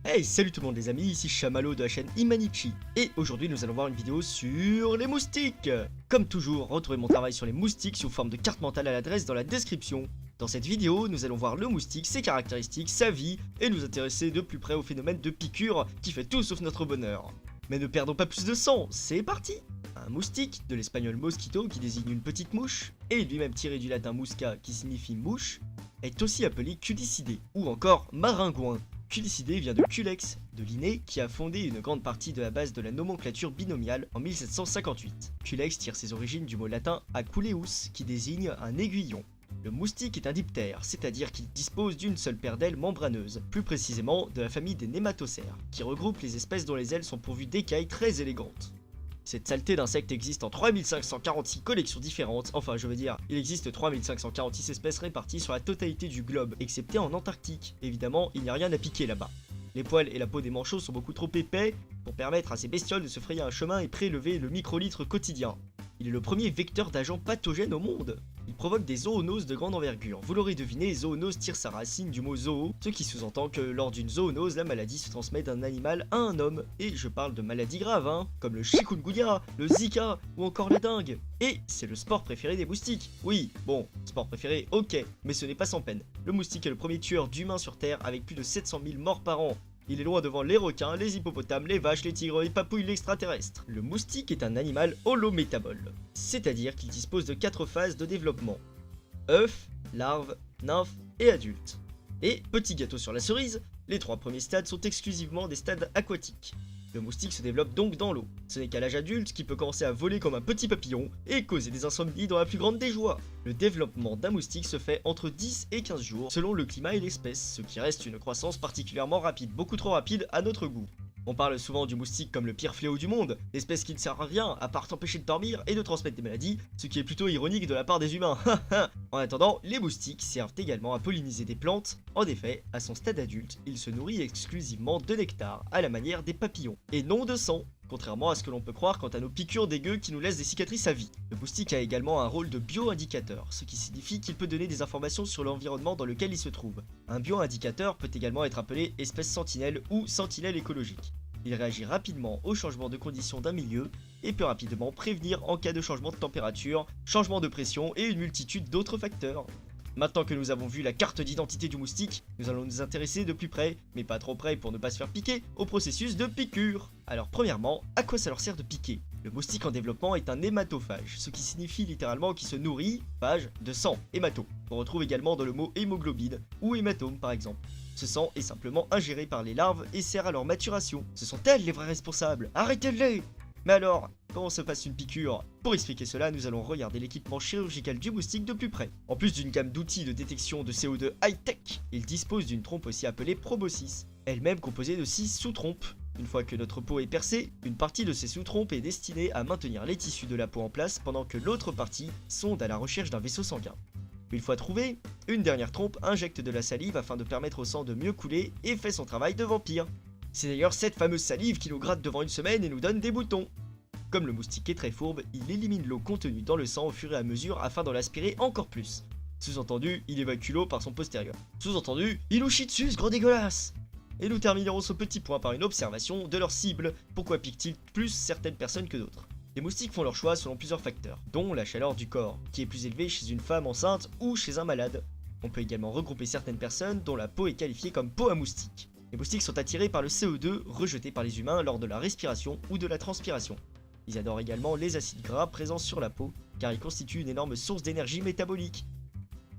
Hey, salut tout le monde les amis, ici Chamallow de la chaîne Imanichi, et aujourd'hui nous allons voir une vidéo sur les moustiques. Comme toujours, retrouvez mon travail sur les moustiques sous forme de carte mentale à l'adresse dans la description. Dans cette vidéo, nous allons voir le moustique, ses caractéristiques, sa vie, et nous intéresser de plus près au phénomène de piqûre qui fait tout sauf notre bonheur. Mais ne perdons pas plus de sang, c'est parti! Un moustique, de l'espagnol mosquito qui désigne une petite mouche, et lui-même tiré du latin musca qui signifie mouche, est aussi appelé culicidé, ou encore maringouin. Culicidé vient de Culex, de Linné, qui a fondé une grande partie de la base de la nomenclature binomiale en 1758. Culex tire ses origines du mot latin aculeus, qui désigne un aiguillon. Le moustique est un diptère, c'est-à-dire qu'il dispose d'une seule paire d'ailes membraneuses, plus précisément de la famille des nématocères, qui regroupe les espèces dont les ailes sont pourvues d'écailles très élégantes. Cette saleté d'insectes existe en 3546 collections différentes, enfin je veux dire, il existe 3546 espèces réparties sur la totalité du globe, excepté en Antarctique. Évidemment, il n'y a rien à piquer là-bas. Les poils et la peau des manchots sont beaucoup trop épais pour permettre à ces bestioles de se frayer un chemin et prélever le microlitre quotidien. Il est le premier vecteur d'agents pathogènes au monde. Il provoque des zoonoses de grande envergure. Vous l'aurez deviné, zoonose tire sa racine du mot zoo, ce qui sous-entend que lors d'une zoonose, la maladie se transmet d'un animal à un homme. Et je parle de maladies graves, comme le chikungunya, le zika ou encore la dengue. Et c'est le sport préféré des moustiques. Oui, bon, sport préféré, ok, mais ce n'est pas sans peine. Le moustique est le premier tueur d'humains sur Terre avec plus de 700 000 morts par an. Il est loin devant les requins, les hippopotames, les vaches, les tigres et papouilles l'extraterrestre. Le moustique est un animal holométabole, c'est-à-dire qu'il dispose de 4 phases de développement. œuf, larve, nymphe et adulte. Et, petit gâteau sur la cerise, les 3 premiers stades sont exclusivement des stades aquatiques. Le moustique se développe donc dans l'eau. Ce n'est qu'à l'âge adulte qu'il peut commencer à voler comme un petit papillon et causer des insomnies dans la plus grande des joies. Le développement d'un moustique se fait entre 10 et 15 jours selon le climat et l'espèce, ce qui reste une croissance particulièrement rapide, beaucoup trop rapide à notre goût. On parle souvent du moustique comme le pire fléau du monde, l'espèce qui ne sert à rien à part t'empêcher de dormir et de transmettre des maladies, ce qui est plutôt ironique de la part des humains. En attendant, les moustiques servent également à polliniser des plantes. En effet, à son stade adulte, il se nourrit exclusivement de nectar, à la manière des papillons, et non de sang, contrairement à ce que l'on peut croire quant à nos piqûres dégueu qui nous laissent des cicatrices à vie. Le moustique a également un rôle de bioindicateur, ce qui signifie qu'il peut donner des informations sur l'environnement dans lequel il se trouve. Un bioindicateur peut également être appelé espèce sentinelle ou sentinelle écologique. Il réagit rapidement au changement de conditions d'un milieu et peut rapidement prévenir en cas de changement de température, changement de pression et une multitude d'autres facteurs. Maintenant que nous avons vu la carte d'identité du moustique, nous allons nous intéresser de plus près, mais pas trop près pour ne pas se faire piquer, au processus de piqûre. Alors premièrement, à quoi ça leur sert de piquer? Le moustique en développement est un hématophage, ce qui signifie littéralement qu'il se nourrit, phage, de sang, hémato. On retrouve également dans le mot hémoglobine, ou hématome par exemple. Ce sang est simplement ingéré par les larves et sert à leur maturation. Ce sont elles les vrais responsables, arrêtez-les! Mais alors, comment se passe une piqûre? Pour expliquer cela, nous allons regarder l'équipement chirurgical du moustique de plus près. En plus d'une gamme d'outils de détection de CO2 high-tech, il dispose d'une trompe aussi appelée proboscis, elle-même composée de 6 sous-trompes. Une fois que notre peau est percée, une partie de ces sous-trompes est destinée à maintenir les tissus de la peau en place pendant que l'autre partie sonde à la recherche d'un vaisseau sanguin. Une fois trouvée, une dernière trompe injecte de la salive afin de permettre au sang de mieux couler et fait son travail de vampire. C'est d'ailleurs cette fameuse salive qui nous gratte devant une semaine et nous donne des boutons. Comme le moustique est très fourbe, il élimine l'eau contenue dans le sang au fur et à mesure afin d'en l'aspirer encore plus. Sous-entendu, il évacue l'eau par son postérieur. Sous-entendu, il nous chie dessus ce gros dégueulasse! Et nous terminerons ce petit point par une observation de leur cible. Pourquoi piquent-ils plus certaines personnes que d'autres? Les moustiques font leur choix selon plusieurs facteurs, dont la chaleur du corps, qui est plus élevée chez une femme enceinte ou chez un malade. On peut également regrouper certaines personnes dont la peau est qualifiée comme peau à moustique. Les moustiques sont attirés par le CO2 rejeté par les humains lors de la respiration ou de la transpiration. Ils adorent également les acides gras présents sur la peau, car ils constituent une énorme source d'énergie métabolique.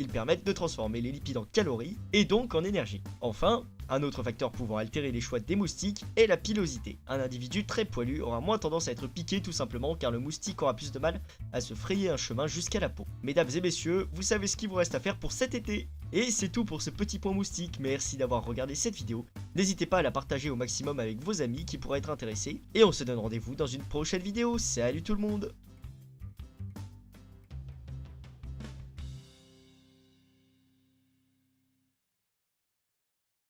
Ils permettent de transformer les lipides en calories et donc en énergie. Enfin, un autre facteur pouvant altérer les choix des moustiques est la pilosité. Un individu très poilu aura moins tendance à être piqué tout simplement car le moustique aura plus de mal à se frayer un chemin jusqu'à la peau. Mesdames et messieurs, vous savez ce qu'il vous reste à faire pour cet été. Et c'est tout pour ce petit point moustique, merci d'avoir regardé cette vidéo. N'hésitez pas à la partager au maximum avec vos amis qui pourraient être intéressés. Et on se donne rendez-vous dans une prochaine vidéo. Salut tout le monde!